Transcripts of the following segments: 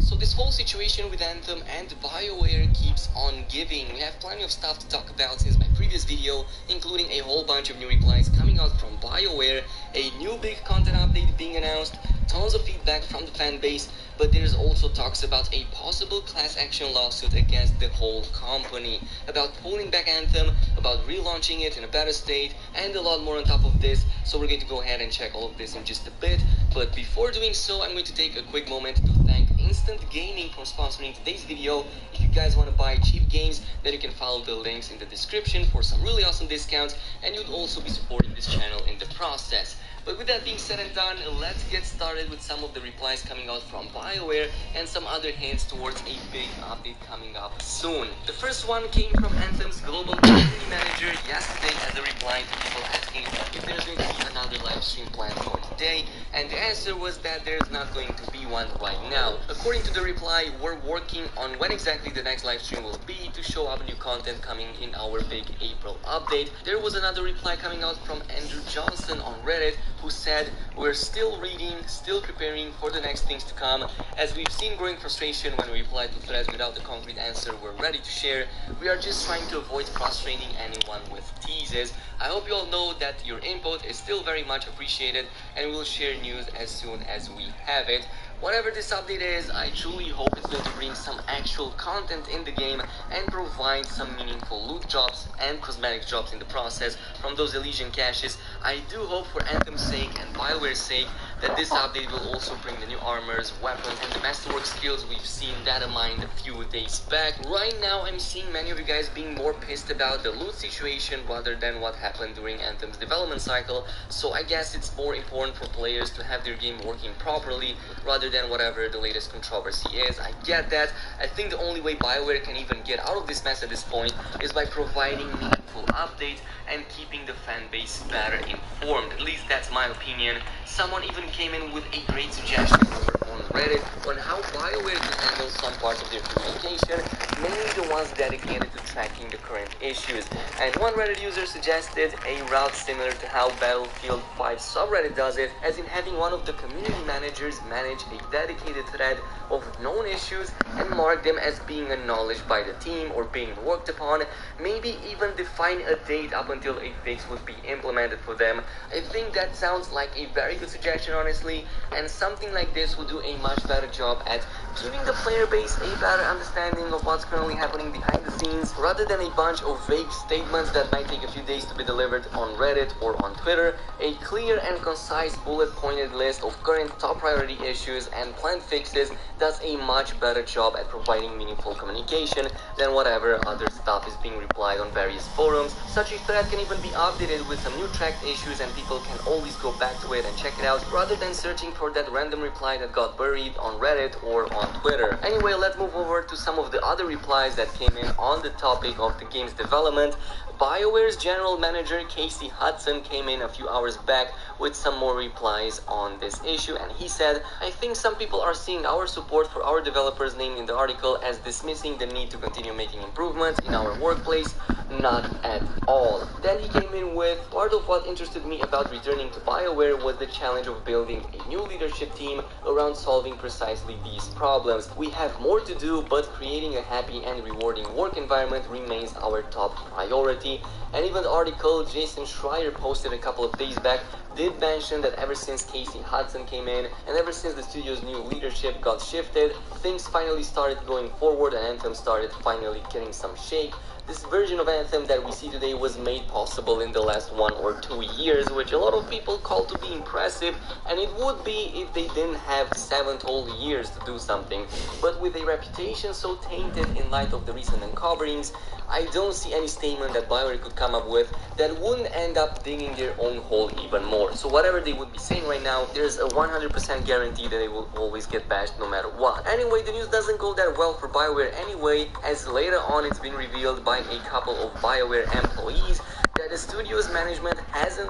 So this whole situation with Anthem and BioWare keeps on giving. We have plenty of stuff to talk about since my previous video, including a whole bunch of new replies coming out from BioWare, a new big content update being announced, tons of feedback from the fan base, but there's also talks about a possible class action lawsuit against the whole company, about pulling back Anthem, about relaunching it in a better state, and a lot more on top of this. So we're going to go ahead and check all of this in just a bit. But before doing so, I'm going to take a quick moment to thank Instant Gaming for sponsoring today's video. If you guys want to buy cheap games, then you can follow the links in the description for some really awesome discounts, and you'd also be supporting this channel in the process. But with that being said and done, let's get started with some of the replies coming out from BioWare and some other hints towards a big update coming up soon. The first one came from Anthem's global community manager yesterday as a reply to people asking if there's going to be another live stream planned for today, and the answer was that there's not going to be one right now. According to the reply, we're working on when exactly the next live stream will be to show up new content coming in our big April update. There was another reply coming out from Andrew Johnson on Reddit, who said, we're still reading, still preparing for the next things to come. As we've seen growing frustration when we reply to threads without the concrete answer we're ready to share, we are just trying to avoid frustrating anyone with teases. I hope you all know that your input is still very much appreciated, and we'll share news as soon as we have it. Whatever this update is, I truly hope it's going to bring some actual content in the game and provide some meaningful loot drops and cosmetic drops in the process from those Elysian caches. I do hope for Anthem's sake and BioWare's sake that this update will also bring the new armors, weapons, and the masterwork skills we've seen data mined a few days back. Right now, I'm seeing many of you guys being more pissed about the loot situation rather than what happened during Anthem's development cycle, so I guess it's more important for players to have their game working properly rather than whatever the latest controversy is. I get that. I think the only way BioWare can even get out of this mess at this point is by providing meaningful updates and keeping the fan base better informed. At least that's my opinion. Someone even came in with a great suggestion over on Reddit on how BioWare can handle some parts of their communication, mainly the ones dedicated to tracking the current issues. And one Reddit user suggested a route similar to how Battlefield 5 subreddit does it, as in having one of the community managers manage a dedicated thread of known issues and mark them as being acknowledged by the team or being worked upon, maybe even define a date up until a fix would be implemented for them. I think that sounds like a very good suggestion, honestly, and something like this will do a much better job at giving the player base a better understanding of what's currently happening behind the scenes, rather than a bunch of vague statements that might take a few days to be delivered on Reddit or on Twitter. A clear and concise bullet-pointed list of current top priority issues and planned fixes does a much better job at providing meaningful communication than whatever other stuff is being replied on various forums. Such a thread can even be updated with some new tracked issues and people can always go back to it and check it out, rather than searching for that random reply that got buried on Reddit or on Twitter. Anyway, let's move over to some of the other replies that came in on the topic of the game's development. BioWare's general manager Casey Hudson came in a few hours back with some more replies on this issue, and he said, "I think some people are seeing our support for our developers named in the article as dismissing the need to continue making improvements in our workplace. Not at all." Then he came in with, "Part of what interested me about returning to BioWare was the challenge of building a new leadership team around solving precisely these problems. We have more to do, but creating a happy and rewarding work environment remains our top priority." And even the article Jason Schreier posted a couple of days back did mention that ever since Casey Hudson came in and ever since the studio's new leadership got shifted, things finally started going forward and Anthem started finally getting some shake. This version of Anthem that we see today was made possible in the last 1 or 2 years, which a lot of people call to be impressive, and it would be if they didn't have 7 whole years to do something. But with a reputation so tainted in light of the recent uncoverings, I don't see any statement that BioWare could come up with that wouldn't end up digging their own hole even more. So whatever they would be saying right now, there's a 100% guarantee that they will always get bashed no matter what. Anyway, the news doesn't go that well for BioWare anyway, as later on it's been revealed by a couple of BioWare employees that the studio's management hasn't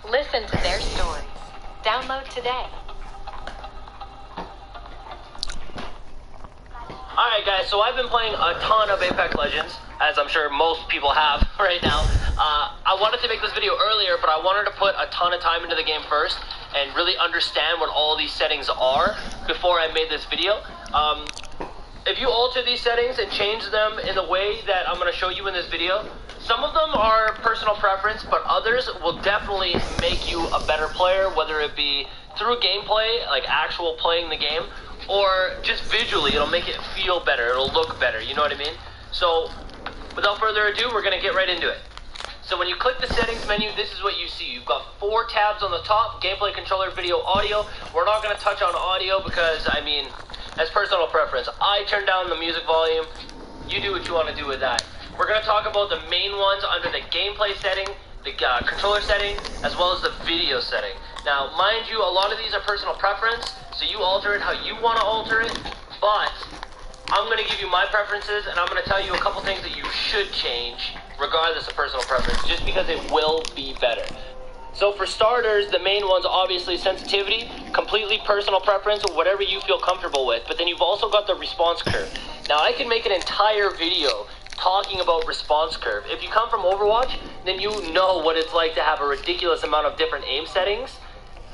Listen to their stories. Download today. Alright guys, so I've been playing a ton of Apex Legends, as I'm sure most people have right now. I wanted to make this video earlier, but I wanted to put a ton of time into the game first and really understand what all these settings are before I made this video. If you alter these settings and change them in the way that I'm going to show you in this video, some of them are personal preference, but others will definitely make you a better player, whether it be through gameplay, like actual playing the game, or just visually, it'll make it feel better, it'll look better, you know what I mean? So, without further ado, we're going to get right into it. So when you click the settings menu, this is what you see. You've got 4 tabs on the top: gameplay, controller, video, audio. We're not going to touch on audio because, I mean, as personal preference. I turn down the music volume. You do what you want to do with that. We're going to talk about the main ones under the gameplay setting, the controller setting, as well as the video setting. Now, mind you, a lot of these are personal preference, so you alter it how you want to alter it, but I'm going to give you my preferences, and I'm going to tell you a couple things that you should change, regardless of personal preference, just because it will be better. So for starters, the main ones, obviously sensitivity, completely personal preference, or whatever you feel comfortable with, but then you've also got the response curve. Now, I can make an entire video talking about response curve. If you come from Overwatch, then you know what it's like to have a ridiculous amount of different aim settings.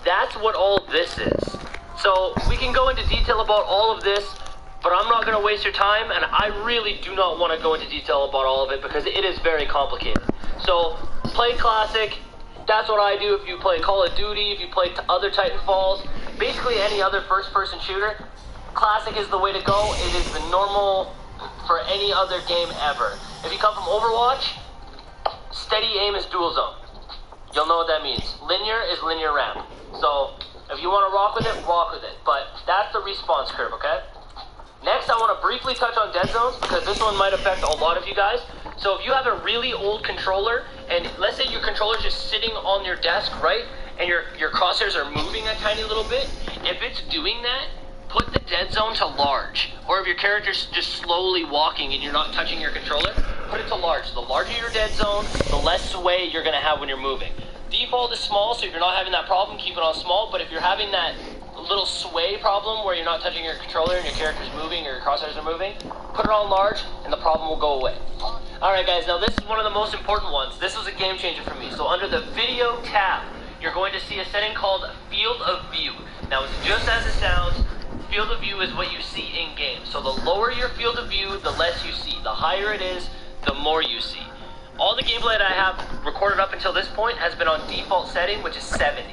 That's what all this is. So we can go into detail about all of this, but I'm not going to waste your time, and I really do not want to go into detail about all of it because it is very complicated. So play Classic. That's what I do if you play Call of Duty, if you play other Titanfalls, basically any other first-person shooter. Classic is the way to go. It is the normal for any other game ever. If you come from Overwatch, steady aim is dual zone. You'll know what that means. Linear is linear ramp. So if you want to rock with it, rock with it. But that's the response curve, okay? Next, I want to briefly touch on dead zones because this one might affect a lot of you guys. So if you have a really old controller, and let's say your controller's just sitting on your desk, right? And your crosshairs are moving a tiny little bit. If it's doing that, put the dead zone to large. Or if your character's just slowly walking and you're not touching your controller, put it to large. The larger your dead zone, the less sway you're going to have when you're moving. Default is small, so if you're not having that problem, keep it on small. But if you're having that little sway problem where you're not touching your controller and your character's moving or your crosshairs are moving, put it on large and the problem will go away. Alright guys, now this is one of the most important ones. This was a game changer for me. So under the video tab, you're going to see a setting called field of view. Now it's just as it sounds. Field of view is what you see in game. So the lower your field of view, the less you see. The higher it is, the more you see. All the gameplay that I have recorded up until this point has been on default setting, which is 70.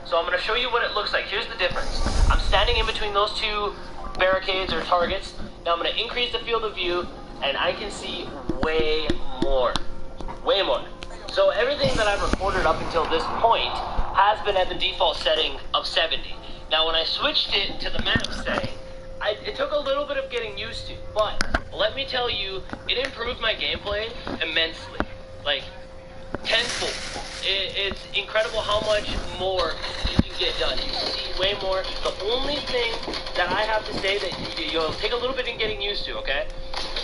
So I'm going to show you what it looks like. Here's the difference. I'm standing in between those two barricades or targets. Now I'm going to increase the field of view, and I can see way more. Way more. So everything that I've recorded up until this point has been at the default setting of 70. Now when I switched it to the max setting, it took a little bit of getting used to, but let me tell you, it improved my gameplay immensely. Like, tenfold. It's incredible how much more you can get done. You can see way more. The only thing that I have to say that you'll take a little bit in getting used to, okay?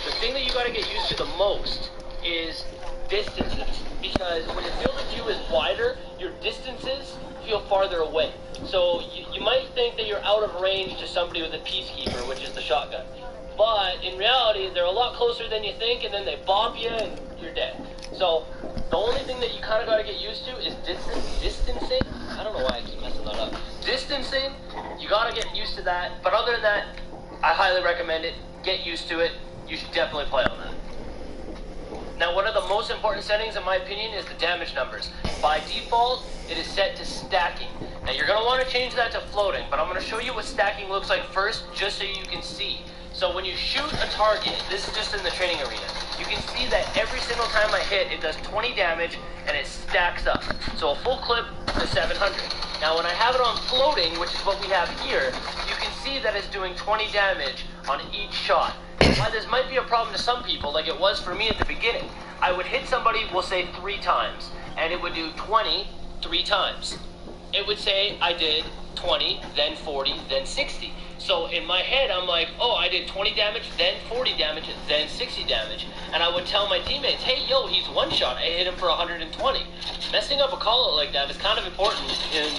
The thing that you got to get used to the most is distances. Because when your field of view is wider, your distances feel farther away. So you might think that you're out of range to somebody with a Peacekeeper, which is the shotgun. But in reality, they're a lot closer than you think, and then they bop you and you're dead. So the only thing that you kind of got to get used to is distancing. I don't know why I keep messing that up. Distancing, you got to get used to that. But other than that, I highly recommend it. Get used to it. You should definitely play on that. Now, one of the most important settings, in my opinion, is the damage numbers. By default, it is set to stacking. Now, you're going to want to change that to floating, but I'm going to show you what stacking looks like first, just so you can see. So when you shoot a target, this is just in the training arena, you can see that every single time I hit, it does 20 damage, and it stacks up. So a full clip to 700. Now, when I have it on floating, which is what we have here, you can see that it's doing 20 damage on each shot. While this might be a problem to some people, like it was for me at the beginning, I would hit somebody, we'll say 3 times, and it would do 20 3 times. It would say I did 20, then 40, then 60. So in my head, I'm like, oh, I did 20 damage, then 40 damage, then 60 damage. And I would tell my teammates, hey, yo, he's one shot. I hit him for 120. Messing up a call out like that is kind of important in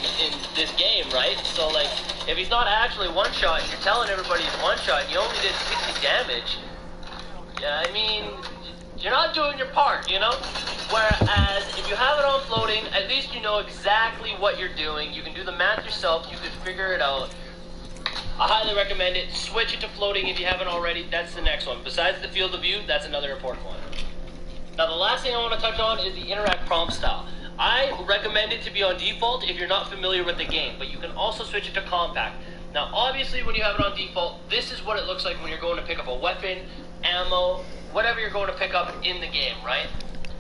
this game, right? So, like, if he's not actually one shot, you're telling everybody he's one shot, and you only did 60 damage. Yeah, I mean, you're not doing your part, you know? Whereas, if you have it on floating, at least you know exactly what you're doing. You can do the math yourself. You can figure it out. I highly recommend it. Switch it to floating if you haven't already. That's the next one. Besides the field of view, that's another important one. Now, the last thing I want to touch on is the interact prompt style. I recommend it to be on default if you're not familiar with the game, but you can also switch it to compact. Now, obviously, when you have it on default, this is what it looks like when you're going to pick up a weapon, ammo, whatever you're going to pick up in the game, right?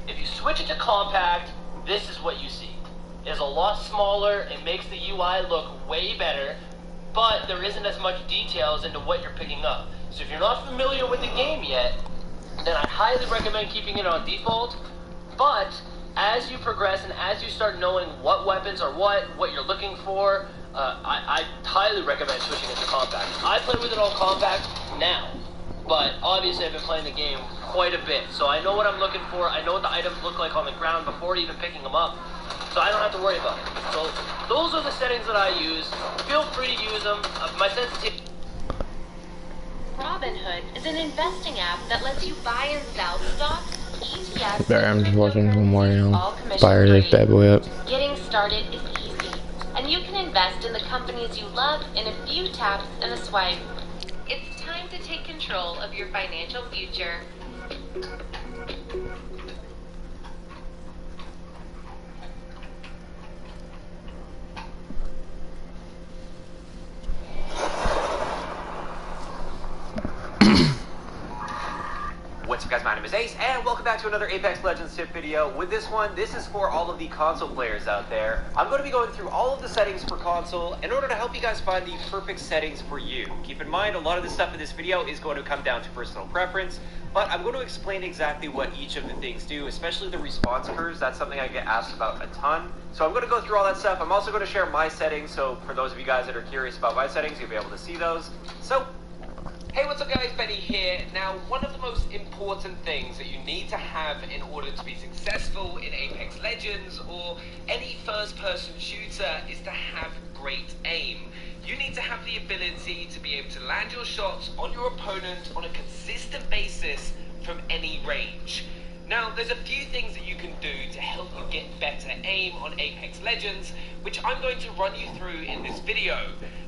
If you switch it to compact, this is what you see. It's a lot smaller. It makes the UI look way better, but there isn't as much details into what you're picking up. So if you're not familiar with the game yet, then I highly recommend keeping it on default. But as you progress and as you start knowing what weapons are what you're looking for, I highly recommend switching it to compact. I play with it on compact now, but obviously I've been playing the game quite a bit, so I know what I'm looking for. I know what the items look like on the ground before even picking them up, so I don't have to worry about it. So those are the settings that I use. Feel free to use them. My sensitivity. Robinhood is an investing app that lets you buy and sell stocks, ETFs, Sorry, I'm just watching one more, all commission fire this free. bad boy up. Getting started is easy, and you can invest in the companies you love in a few taps and a swipe. It's time to take control of your financial future. What's up guys, my name is Ace, and welcome back to another Apex Legends tip video. With this one, this is for all of the console players out there. I'm going to be going through all of the settings for console in order to help you guys find the perfect settings for you. Keep in mind, a lot of the stuff in this video is going to come down to personal preference, but I'm going to explain exactly what each of the things do, especially the response curves. That's something I get asked about a ton. So I'm going to go through all that stuff. I'm also going to share my settings, so for those of you guys that are curious about my settings, you'll be able to see those. So, hey, what's up guys, Benny here. Now, one of the most important things that you need to have in order to be successful in Apex Legends or any first-person shooter is to have great aim. You need to have the ability to be able to land your shots on your opponent on a consistent basis from any range. Now, there's a few things that you can do to help you get better aim on Apex Legends, which I'm going to run you through in this video.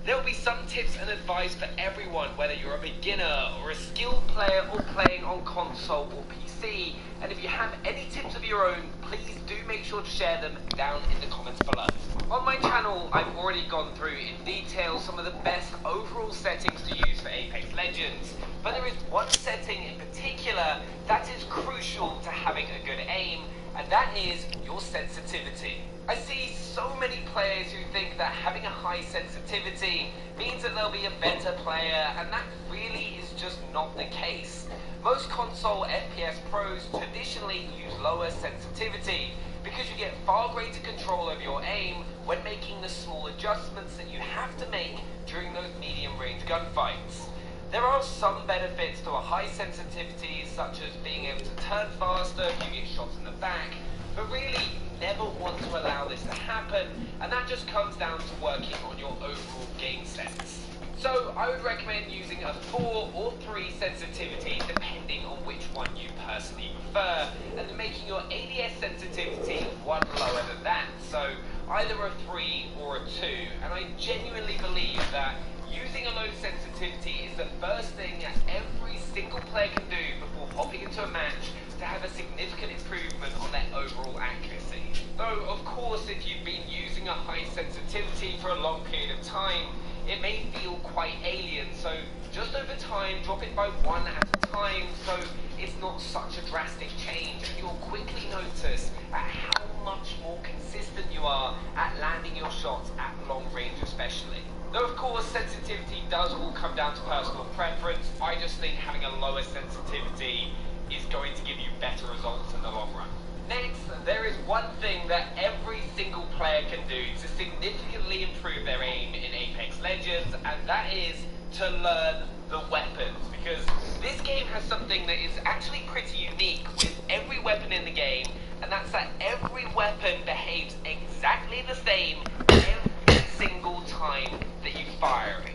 There will be some tips and advice for everyone, whether you're a beginner or a skilled player or playing on console or PC. And if you have any tips of your own, please do make sure to share them down in the comments below. On my channel, I've already gone through in detail some of the best overall settings to use for Apex Legends. But there is one setting in particular that is crucial to having a good aim, and that is your sensitivity. I see so many players who think that having a high sensitivity means that they'll be a better player, and that really is just not the case. Most console FPS pros traditionally use lower sensitivity because you get far greater control of your aim when making the small adjustments that you have to make during those medium range gunfights. There are some benefits to a high sensitivity, such as being able to turn faster if you get shots in the back, but really you never want to allow this to happen, and that just comes down to working on your overall game sense. So I would recommend using a 4 or 3 sensitivity, depending on which one you personally prefer, and then making your ADS sensitivity one lower than that, so either a 3 or a 2, and I genuinely believe that using a low sensitivity is the first thing that every single player can do before hopping into a match to have a significant improvement on their overall accuracy. Though, of course, if you've been using a high sensitivity for a long period of time, it may feel quite alien, so just over time, drop it by 1 at a time so it's not such a drastic change, and you'll quickly notice at how much more consistent you are at landing your shots at long range especially. Though of course sensitivity does all come down to personal preference, I just think having a lower sensitivity is going to give you better results in the long run. Next, there is one thing that every single player can do to significantly improve their aim in Apex Legends, and that is to learn the weapons, because this game has something that is actually pretty unique with every weapon in the game, and that's that every weapon behaves exactly the same every single time that you fire it.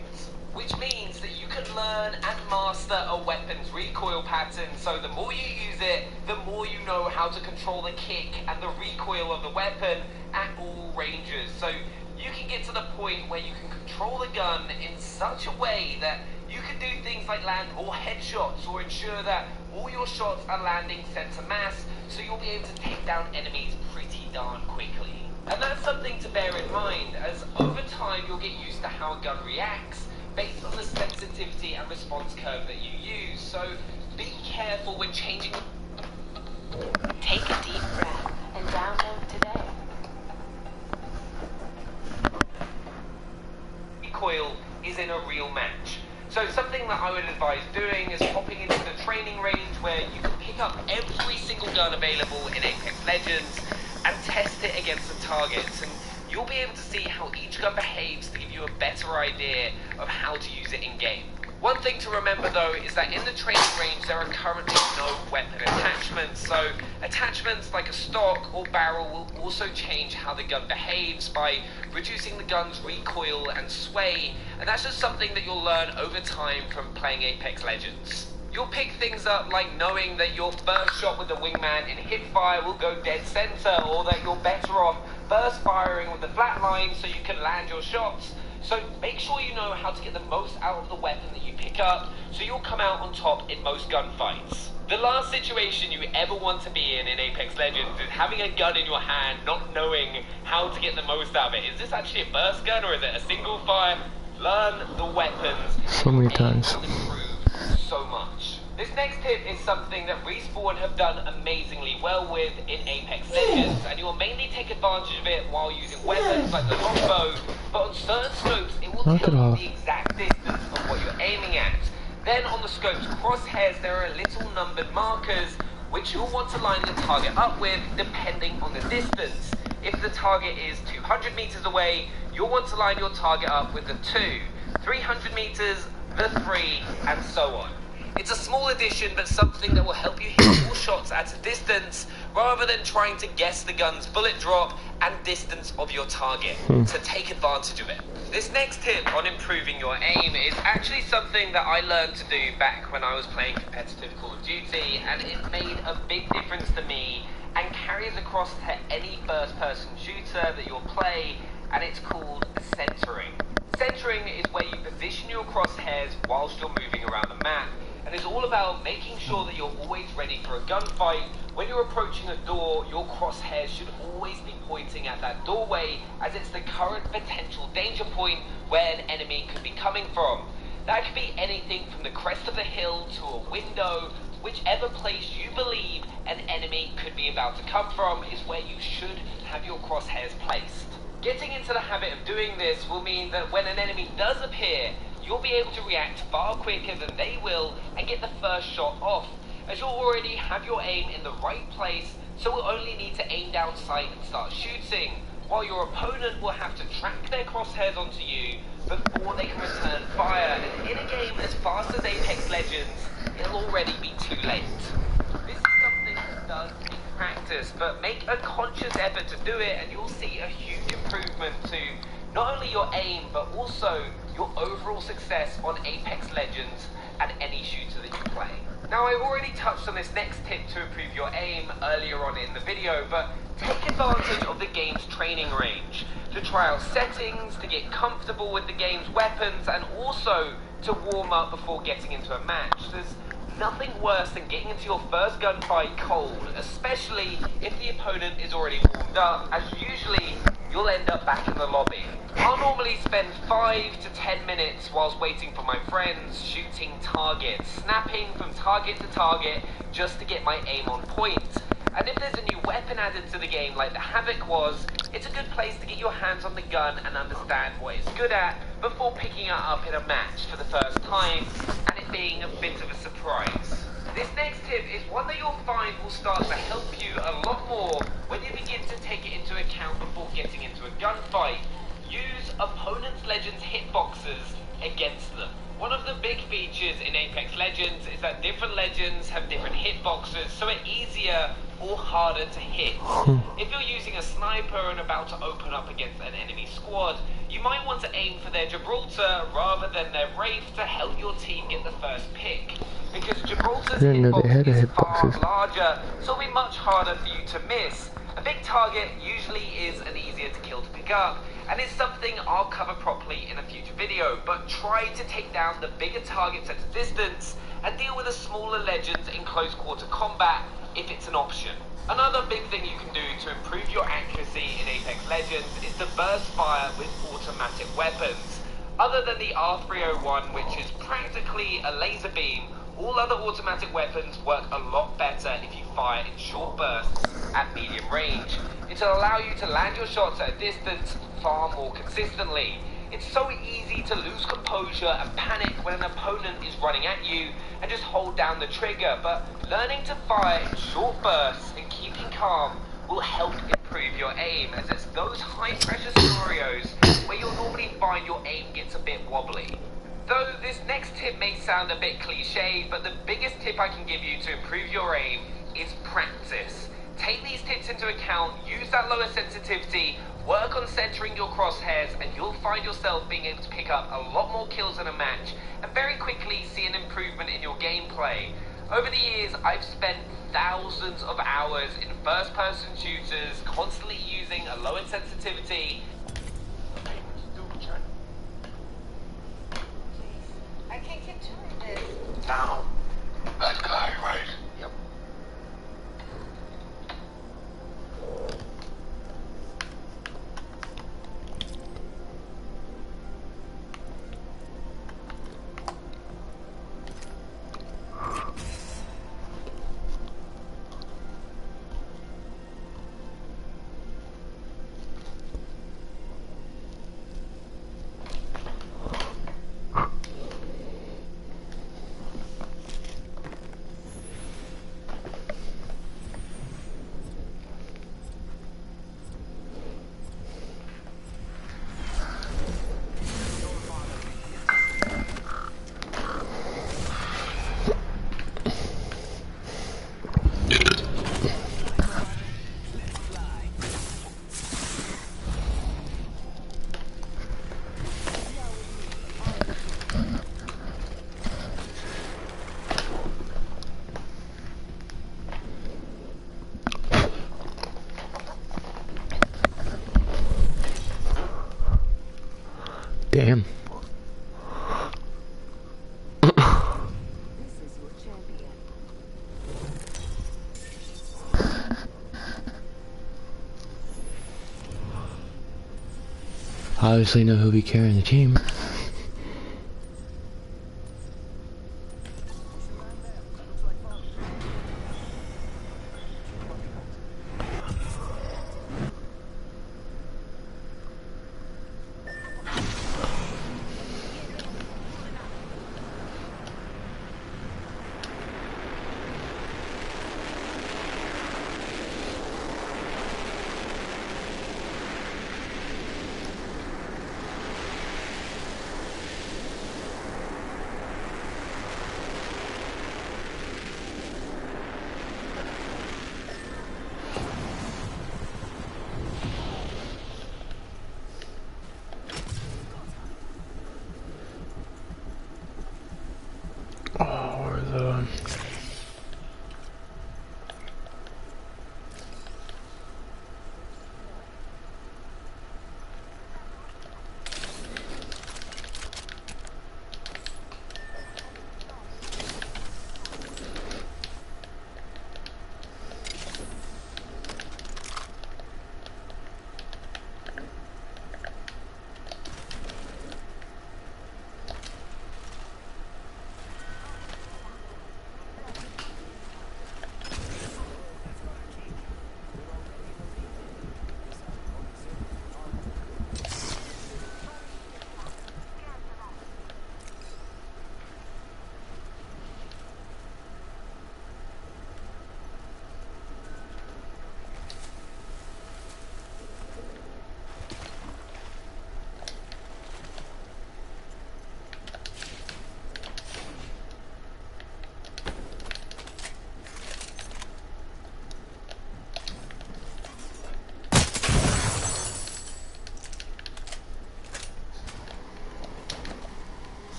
Which means that you can learn and master a weapon's recoil pattern, so the more you use it, the more you know how to control the kick and the recoil of the weapon at all ranges. So you can get to the point where you can control the gun in such a way that you can do things like land more headshots or ensure that all your shots are landing center mass, so you'll be able to take down enemies pretty darn quickly. And that's something to bear in mind, as over time you'll get used to how a gun reacts based on the sensitivity and response curve that you use, so be careful when changing. Take a deep breath and download today. Recoil is in a real match. So something that I would advise doing is hopping into the training range where you can pick up every single gun available in Apex Legends and test it against the targets, and you'll be able to see how each gun behaves to give you a better idea of how to use it in game. One thing to remember though is that in the training range there are currently no weapon attachments, so attachments like a stock or barrel will also change how the gun behaves by reducing the gun's recoil and sway, and that's just something that you'll learn over time from playing Apex Legends. You'll pick things up like knowing that your first shot with the wingman in hipfire will go dead center, or that you're better off burst firing with the flatline so you can land your shots. So make sure you know how to get the most out of the weapon that you pick up, so you'll come out on top in most gunfights. The last situation you ever want to be in Apex Legends is having a gun in your hand, not knowing how to get the most out of it. Is this actually a burst gun or is it a single fire? Learn the weapons. So many times. So much. This next tip is something that Respawn have done amazingly well with in Apex Legends, and you will mainly take advantage of it while using weapons like the longbow, but on certain scopes it will tell you the exact distance of what you're aiming at. Then on the scope's crosshairs there are little numbered markers which you'll want to line the target up with depending on the distance. If the target is 200 meters away, you'll want to line your target up with the 2, 300 meters, the 3, and so on. It's a small addition, but something that will help you hit more shots at a distance, rather than trying to guess the gun's bullet drop and distance of your target. So take advantage of it. This next tip on improving your aim is actually something that I learned to do back when I was playing competitive Call of Duty, and it made a big difference to me and carries across to any first-person shooter that you'll play, and it's called centering. Centering is where you position your crosshairs whilst you're moving around the map, and it's all about making sure that you're always ready for a gunfight. When you're approaching a door, your crosshairs should always be pointing at that doorway, as it's the current potential danger point where an enemy could be coming from. That could be anything from the crest of the hill to a window. Whichever place you believe an enemy could be about to come from is where you should have your crosshairs placed. Getting into the habit of doing this will mean that when an enemy does appear, you'll be able to react far quicker than they will and get the first shot off, as you'll already have your aim in the right place, so we'll only need to aim down sight and start shooting, while your opponent will have to track their crosshairs onto you before they can return fire, and in a game as fast as Apex Legends, it'll already be too late. This is something that does take practice, but make a conscious effort to do it and you'll see a huge improvement to not only your aim, but also your overall success on Apex Legends and any shooter that you play. Now, I've already touched on this next tip to improve your aim earlier on in the video, but take advantage of the game's training range to try out settings, to get comfortable with the game's weapons, and also to warm up before getting into a match. There's nothing worse than getting into your first gunfight cold, especially if the opponent is already warmed up, as usually you'll end up back in the lobby. I'll normally spend 5 to 10 minutes whilst waiting for my friends, shooting targets, snapping from target to target just to get my aim on point. And if there's a new weapon added to the game like the Havoc was, it's a good place to get your hands on the gun and understand what it's good at before picking it up in a match for the first time and it being a bit of a surprise. This next tip is one that you'll find will start to help you a lot more when you begin to take it into account before getting into a gunfight. Use opponents' Legends hitboxes against them. One of the big features in Apex Legends is that different Legends have different hitboxes, so it's easier or harder to hit. If you're using a sniper and about to open up against an enemy squad, you might want to aim for their Gibraltar rather than their Wraith to help your team get the first pick. Because Gibraltar's hitbox is far larger, so it'll be much harder for you to miss. A big target usually is an easier to kill to pick up, and it's something I'll cover properly in a future video, but try to take down the bigger targets at a distance and deal with the smaller Legends in close quarter combat if it's an option. Another big thing you can do to improve your accuracy in Apex Legends is to burst fire with automatic weapons. Other than the R301, which is practically a laser beam, all other automatic weapons work a lot better if you fire in short bursts at medium range. It'll allow you to land your shots at a distance far more consistently. It's so easy to lose composure and panic when an opponent is running at you and just hold down the trigger, but learning to fire in short bursts and keeping calm will help improve your aim, as it's those high pressure scenarios where you'll normally find your aim gets a bit wobbly. Though this next tip may sound a bit cliche, but the biggest tip I can give you to improve your aim is practice. Take these tips into account, use that lower sensitivity, work on centering your crosshairs, and you'll find yourself being able to pick up a lot more kills in a match and very quickly see an improvement in your gameplay. Over the years, I've spent thousands of hours in first-person shooters, constantly using a lower sensitivity. I can't get to this. Now, that guy, right? Yep. Damn. Obviously know who'll be carrying the team.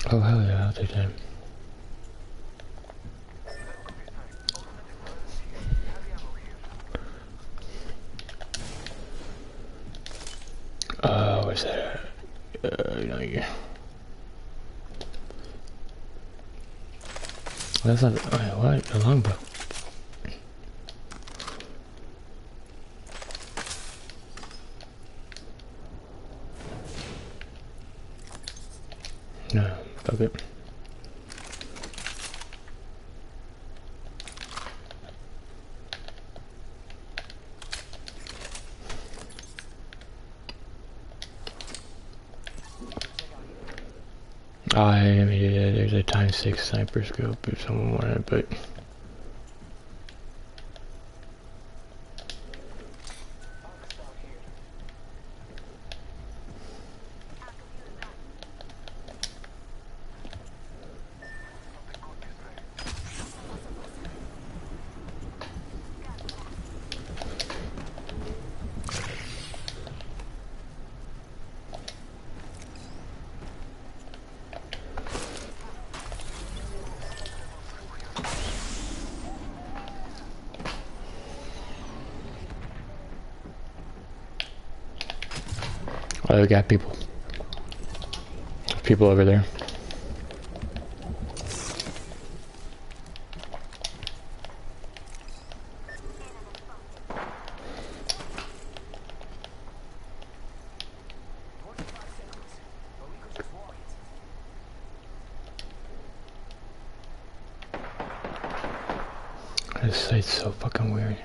Oh hell yeah, I'll take that. Where's that at? No, yeah. That's not. Wait, what? The longbow. No, fuck it. I mean, yeah, there's a ×6 sniper scope if someone wanted, but oh, we got people. There's people over there. This site's so fucking weird.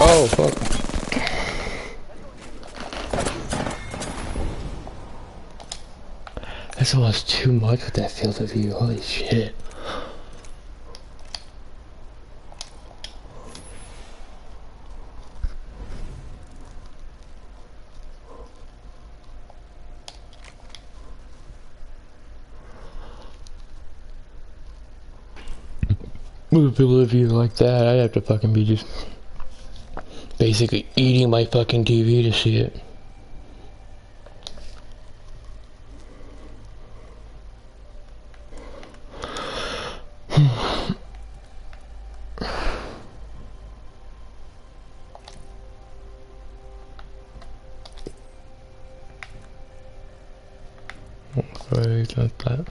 Oh fuck. That's almost too much with that field of view, holy shit. With a field of view like that, I'd have to fucking be just basically eating my fucking TV to see it. Sorry, not that.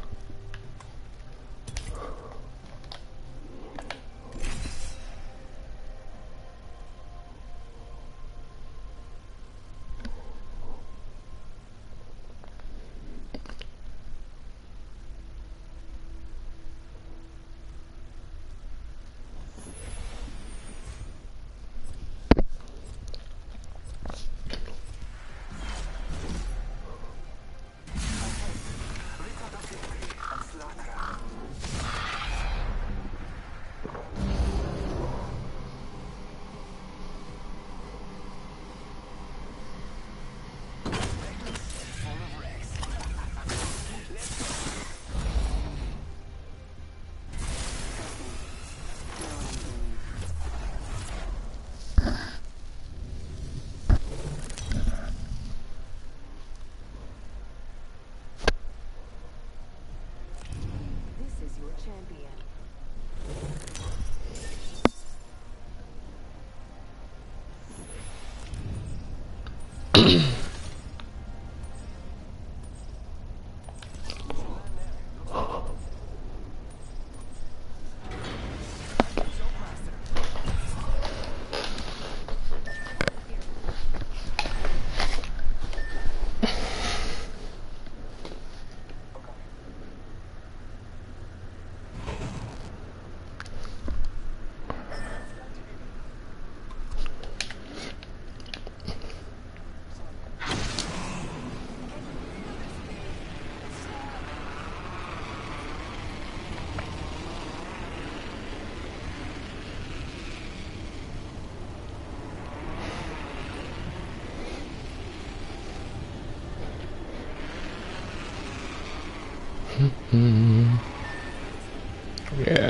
Yeah,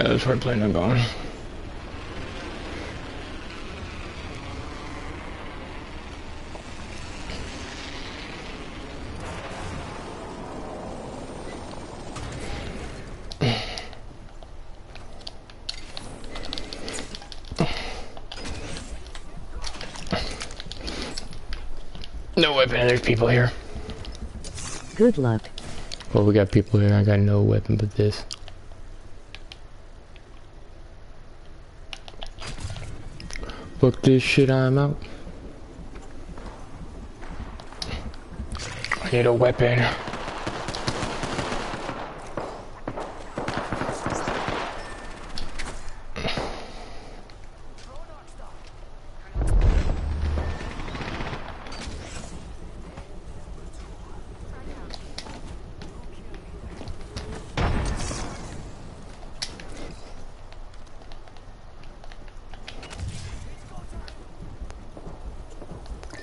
that's where I plan on going. No weapon, there's people here. Good luck. Well, we got people here, I got no weapon but this. Fuck this shit, I'm out. I need a weapon.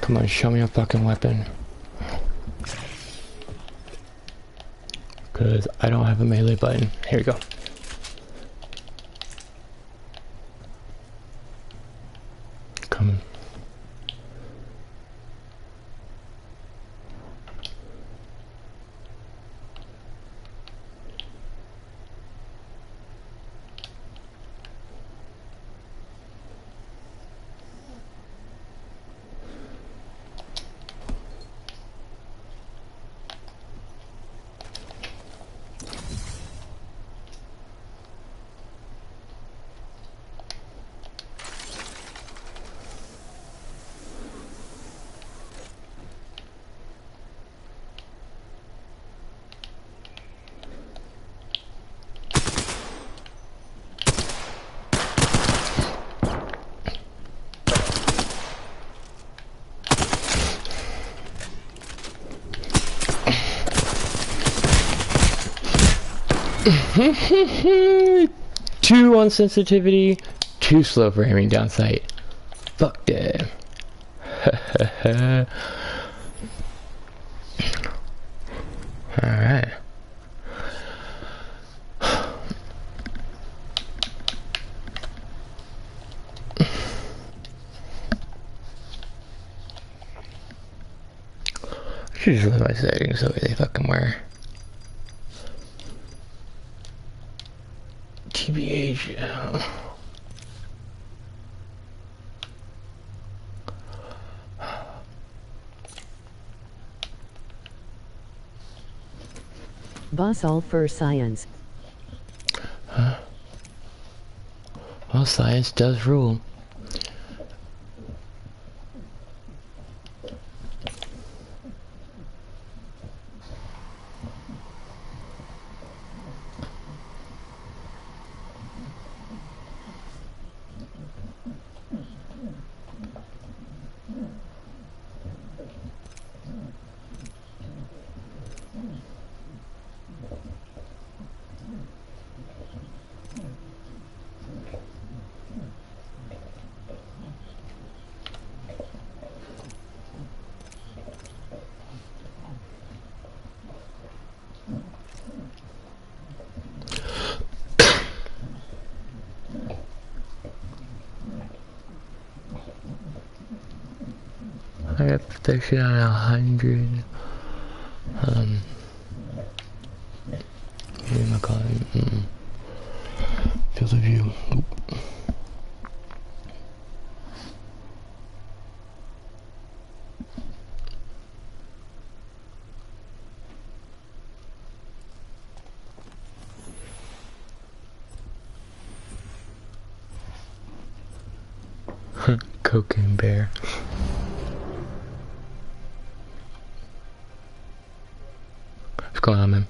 Come on, show me a fucking weapon. Because I don't have a melee button. Here we go. Come on. Two on sensitivity, too slow for aiming down sight. Fuck that. Alright. I should just leave my settings the way they fucking were. TBH, yeah. Boss all for science. Huh? Well, science does rule. I got protection on 100. What am I calling it? Field of view. Oop. Cocaine bear. What's going on, man?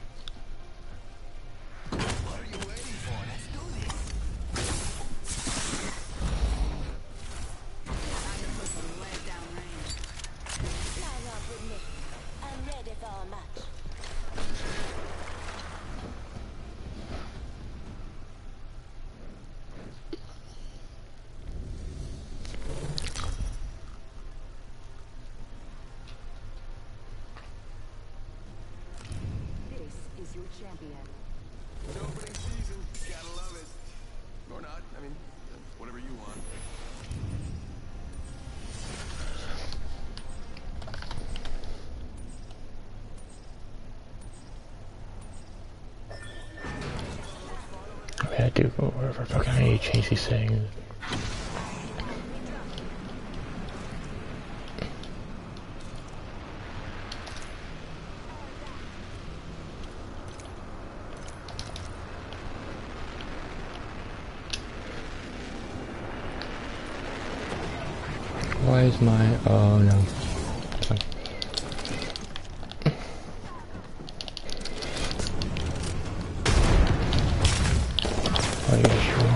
Champion. opening season. Gotta love it. Or not. I mean, whatever you want. I mean, I do whatever fucking I need to change these settings. Why is my... oh no. Sorry. Oh yeah, sure.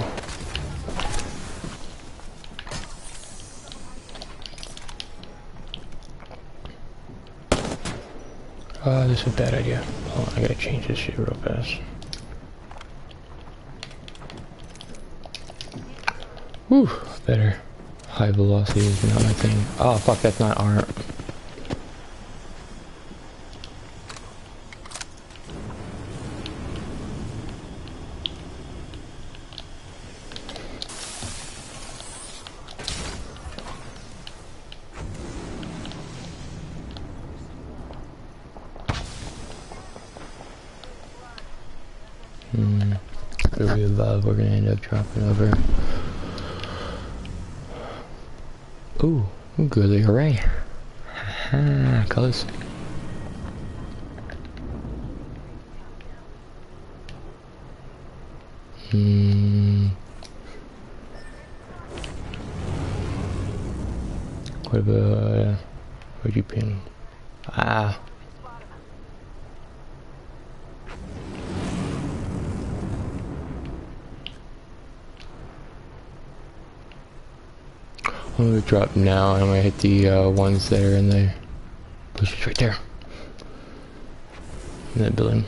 This is a bad idea. Hold on, I gotta change this shit real fast. Whew, better. High velocity is not my thing. Oh fuck, that's not art. Really love, we're gonna end up dropping over. Ooh, goodly hooray. Haha, close. What about, where'd you pin? Ah. I'm gonna drop now and I'm gonna hit the ones that are in the bushes right there. In that building.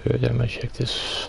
I'm gonna check this.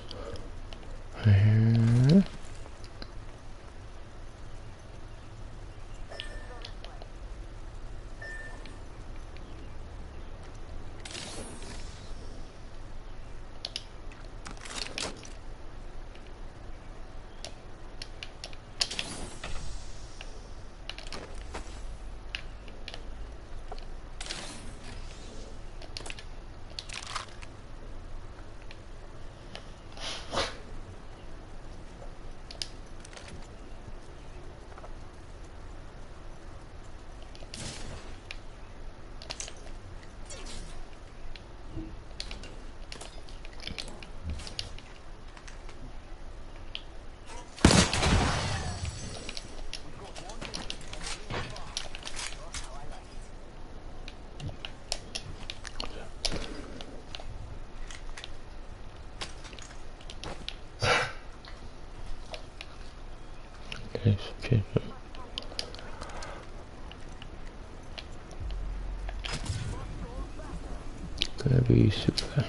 Okay. be super.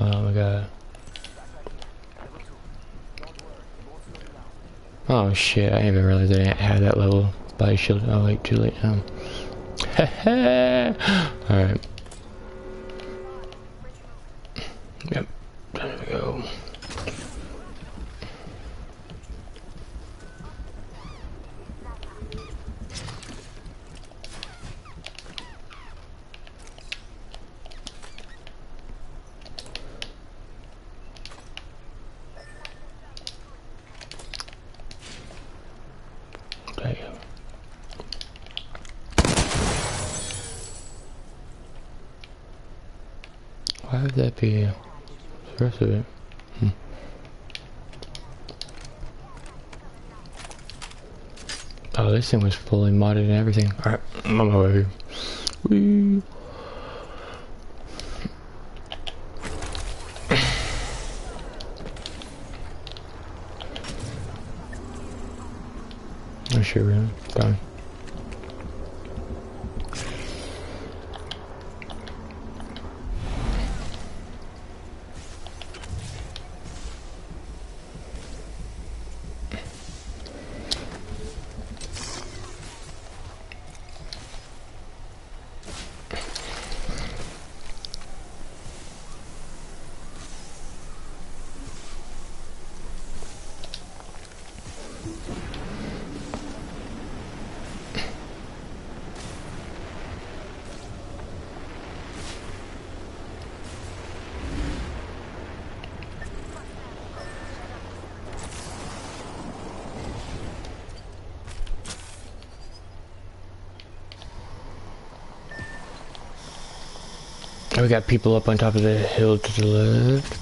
Oh my god. Oh shit, I didn't even realize I didn't have that level body shield. Oh wait, too late now. Alright. Yep, time to go. Why would that be the rest of it? Oh, this thing was fully modded and everything. Alright, I'm on my way. Whee! Oh shit, really? Fine. We got people up on top of the hill to the left.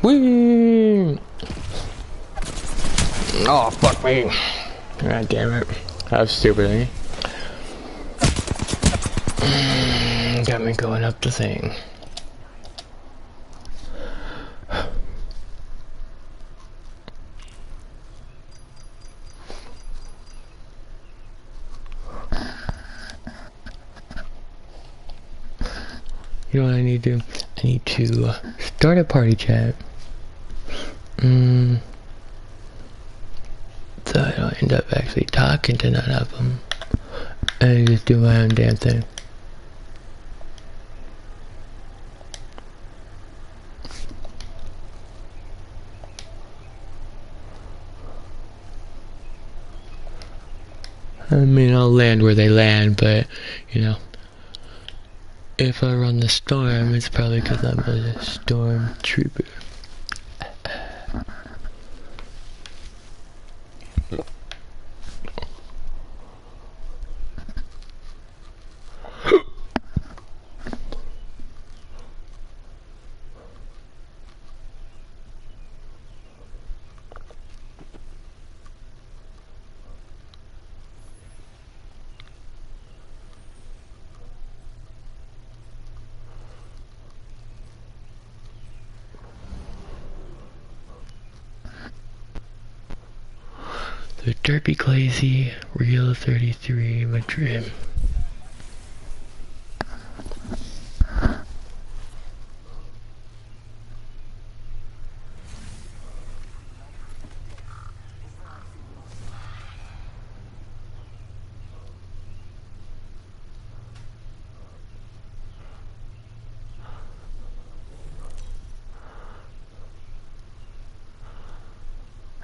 Whee! Oh, fuck me. God damn it. That was stupid, eh? Got me going up the thing. You know what I need to do? I need to start a party chat. So I don't end up actually talking to none of them. And just do my own damn thing. I mean, I'll land where they land, but, you know. If I run the storm, it's probably because I'm a storm trooper. The Derpy Glazy, Real 33, Madrid.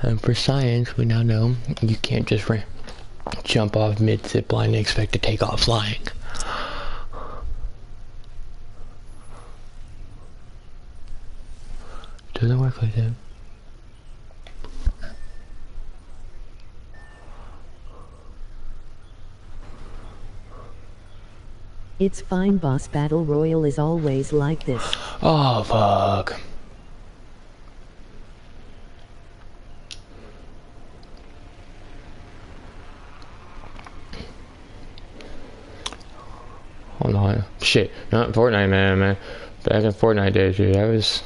And for science, we now know you can't just jump off mid-zip line and expect to take off flying. doesn't work like that. It's fine, boss. Battle Royale is always like this. Oh, fuck. Hold on. Shit. Not Fortnite, man. Back in Fortnite days, dude, that was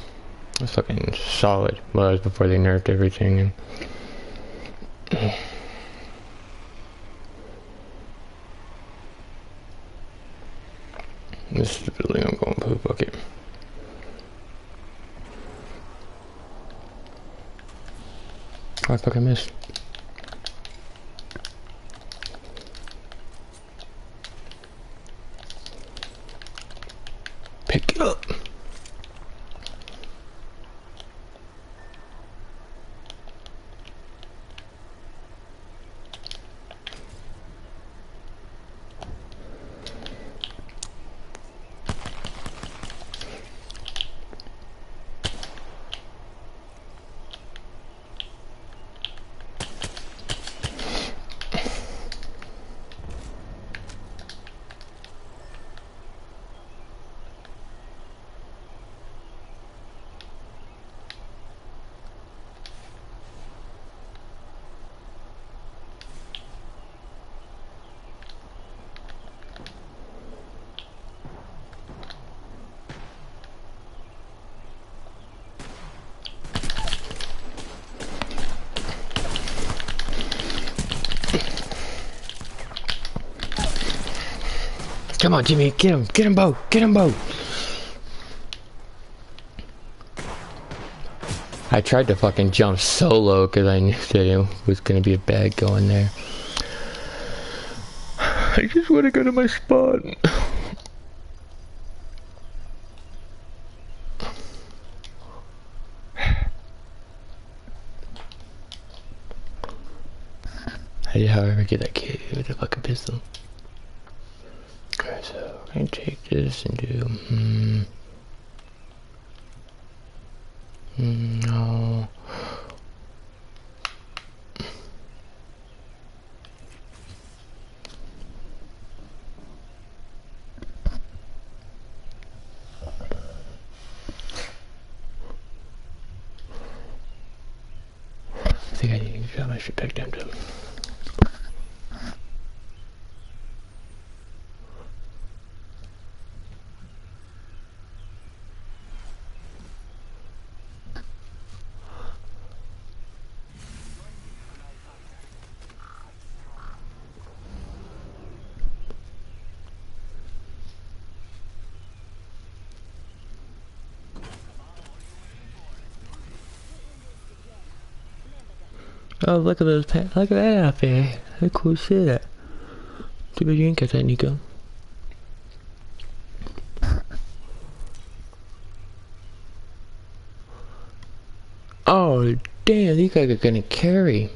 fucking solid. Was before they nerfed everything. And this is the building I'm going poop bucket. Oh, I fucking missed. Pick it up. Come on, Jimmy, get him, Bo, get him, Bo. I tried to fucking jump solo because I knew that it was gonna be a bad going there. I just want to go to my spot. How did I ever get that kid with the fucking pistol? Okay, so I'm gonna take this and do no. I think I need to drop my shit back down too. Oh, look at those pants. Look at that outfit. How cool shit that. Too bad you ain't got that, Nico. Oh, damn, these guys are gonna carry.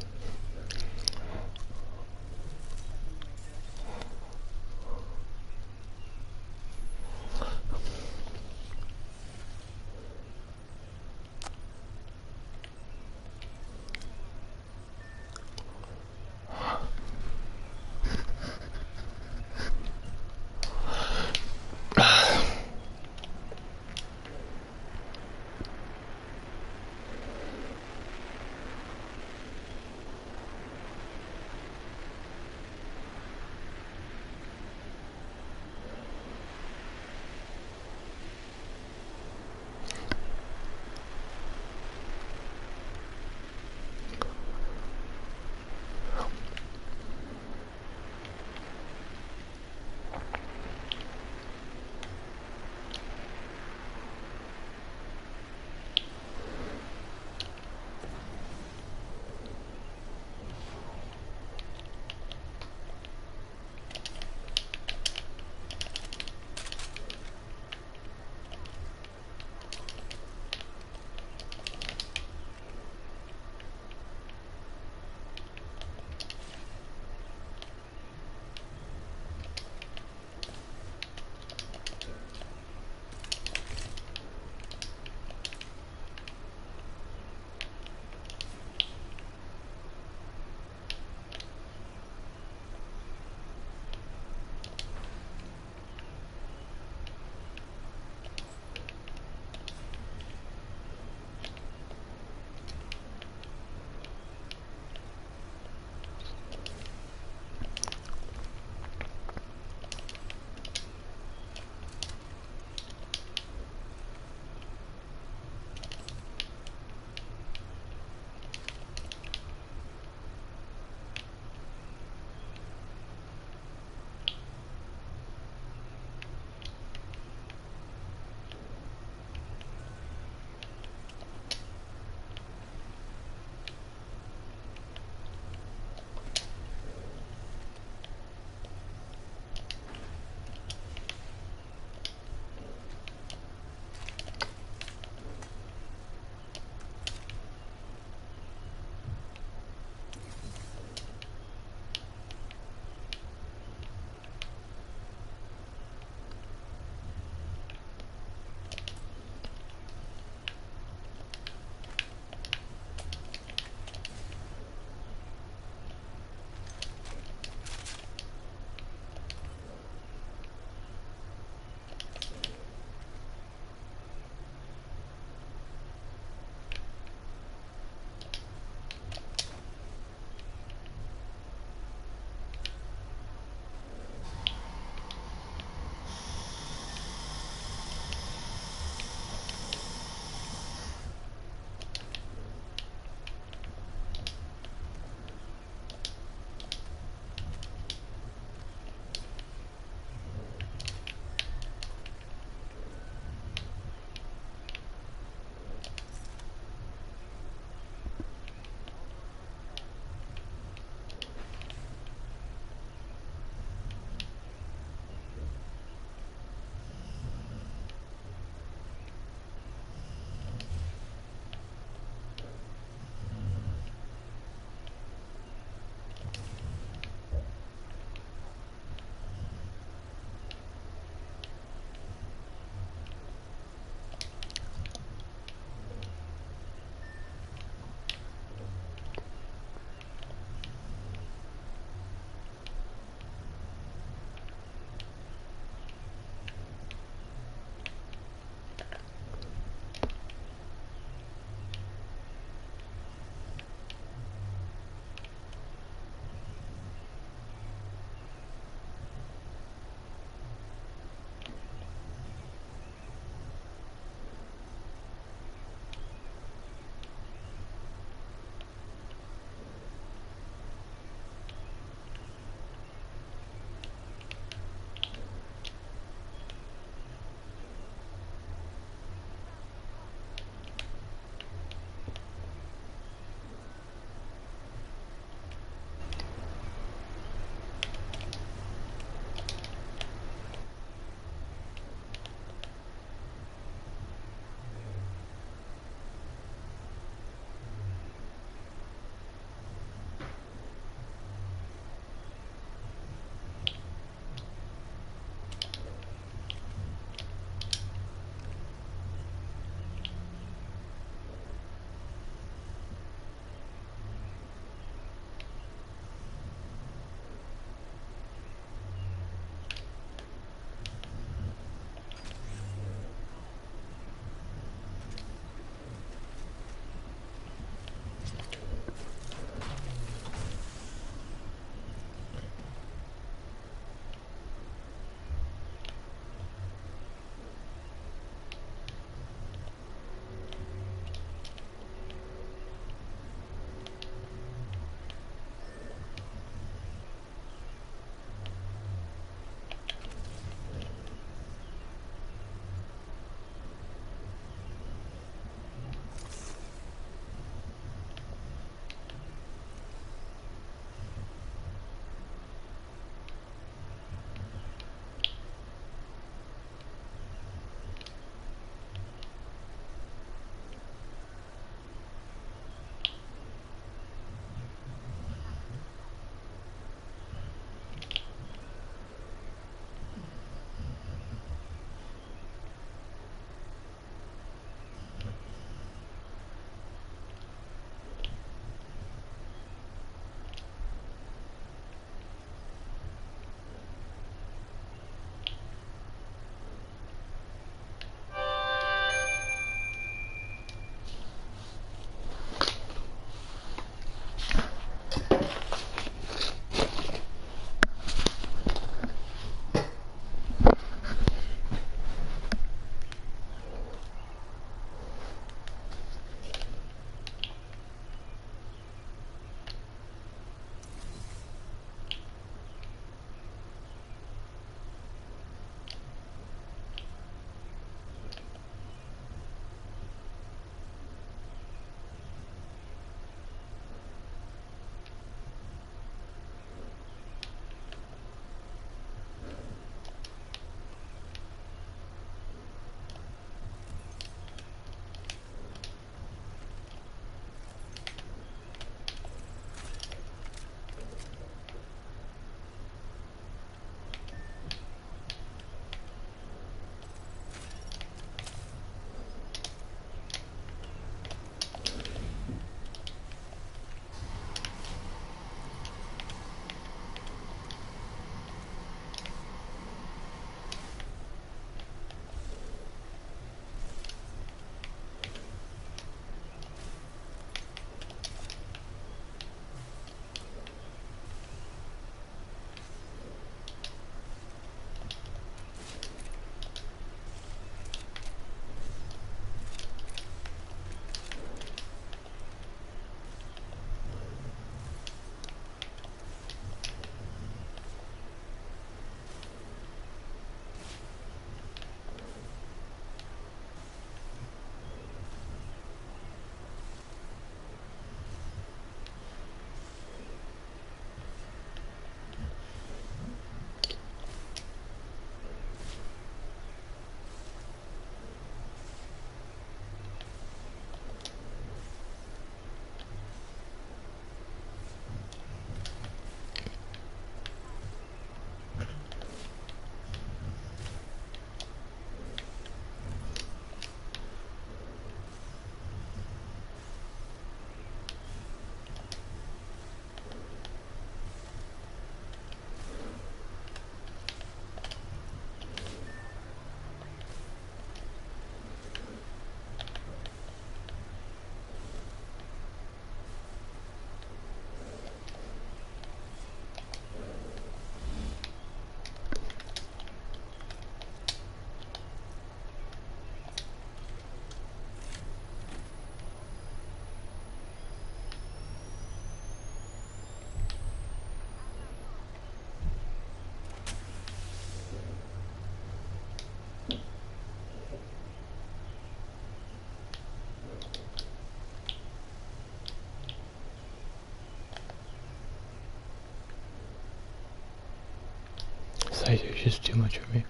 guys are just too much for me.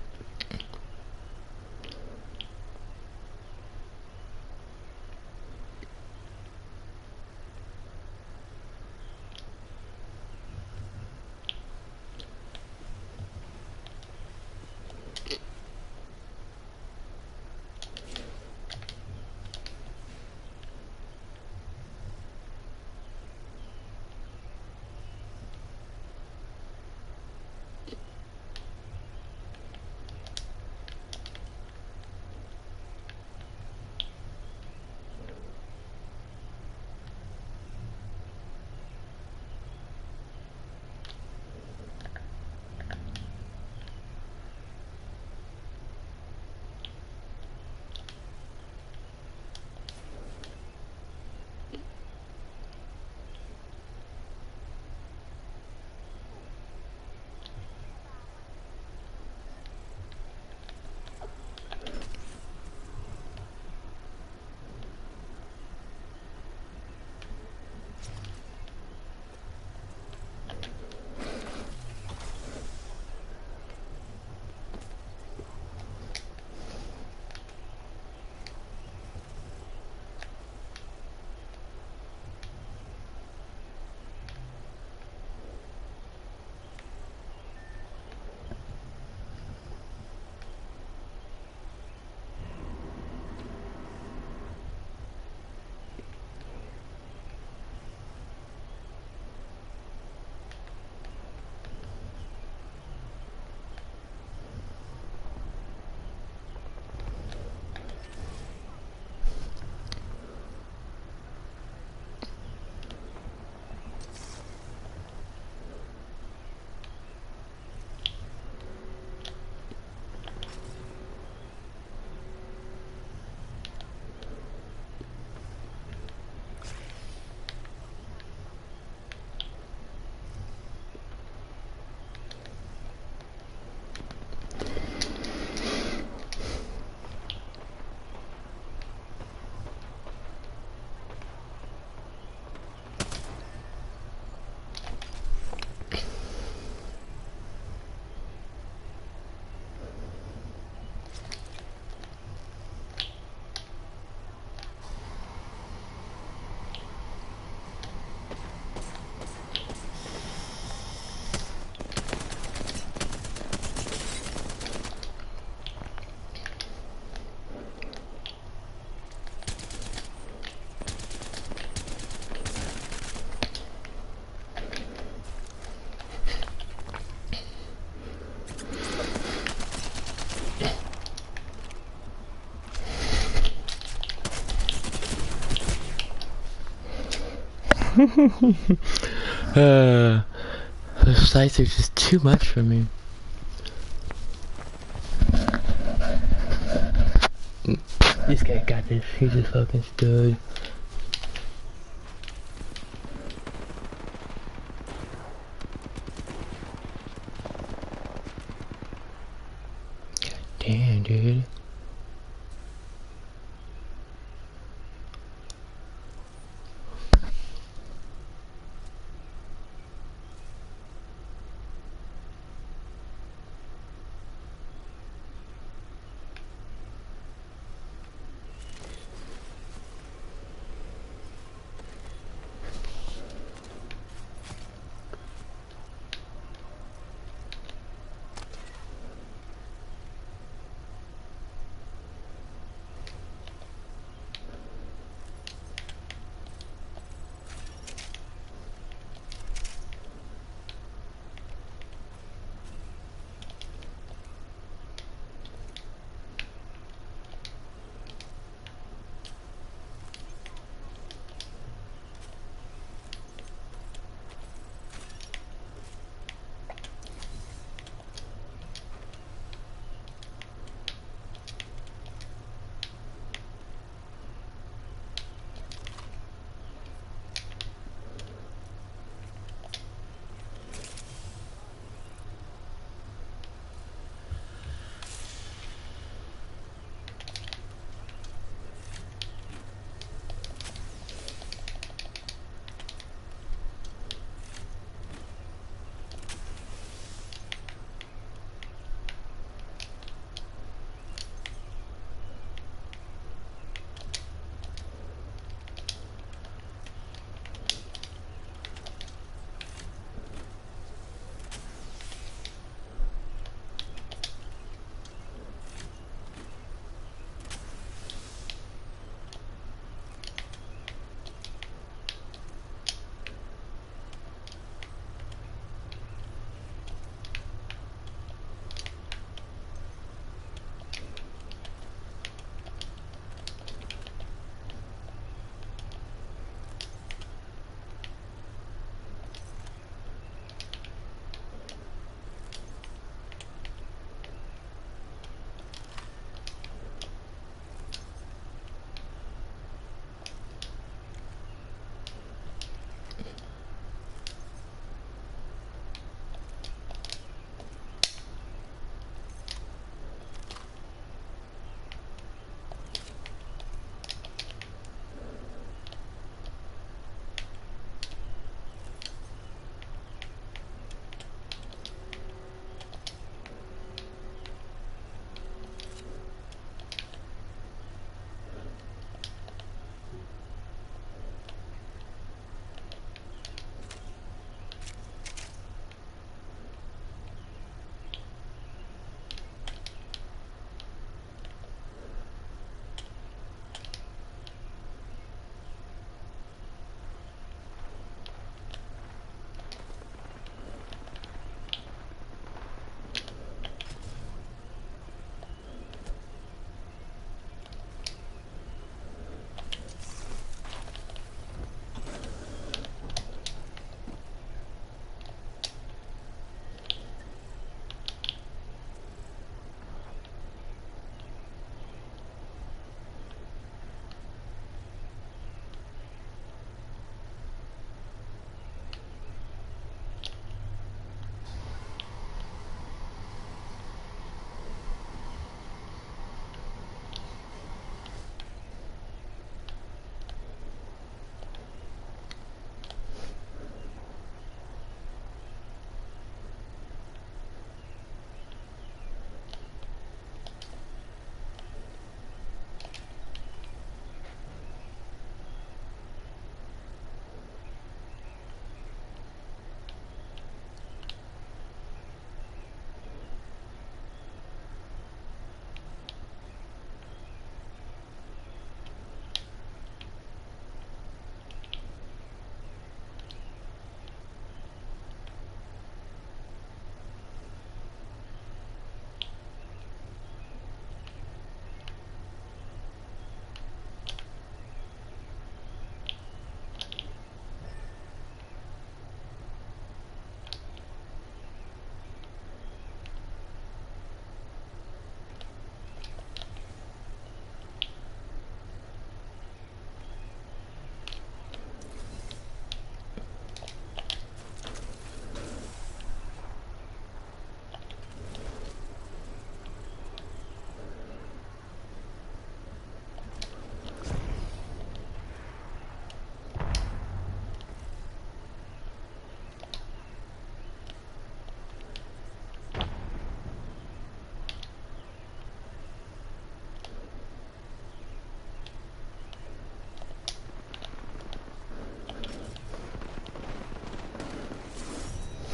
Those sights are just too much for me. This guy got this. He's a fucking stud. God damn, dude.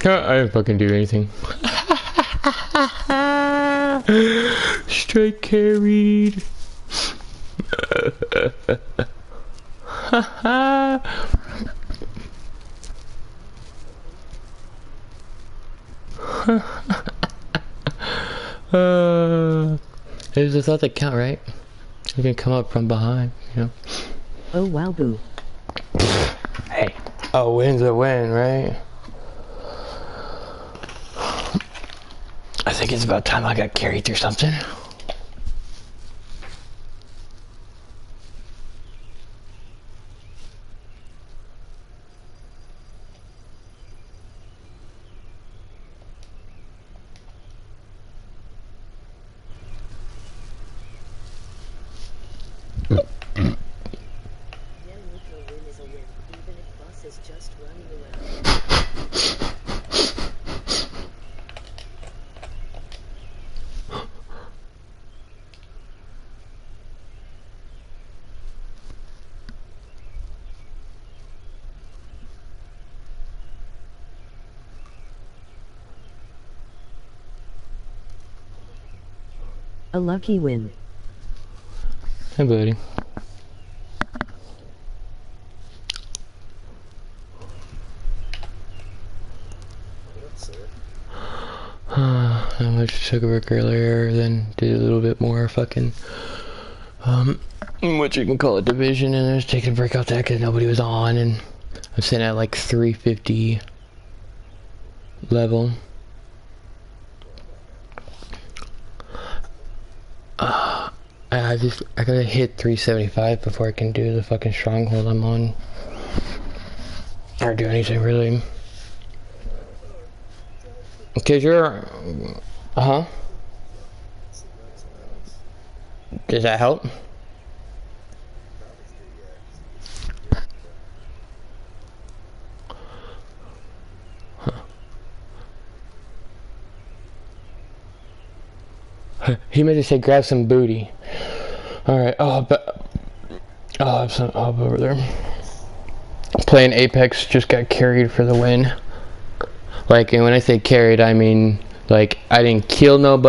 I didn't fucking do anything. Straight carried. There's a thought that count, right? You can come up from behind, you know. Oh wow, boo. Hey, a win's a win, right? I think it's about time I got carried through something. A lucky win. Hey, buddy. I went to took a work earlier, then did a little bit more fucking, what you can call a division, and I was taking a break out there because nobody was on, and I'm sitting at like 350 level. I gotta hit 375 before I can do the fucking stronghold I'm on. Or do anything really. Cause you're, Does that help? He meant to say grab some booty. Alright, I'll have some up over there. Playing Apex, just got carried for the win. Like, and when I say carried, I mean, like, I didn't kill nobody.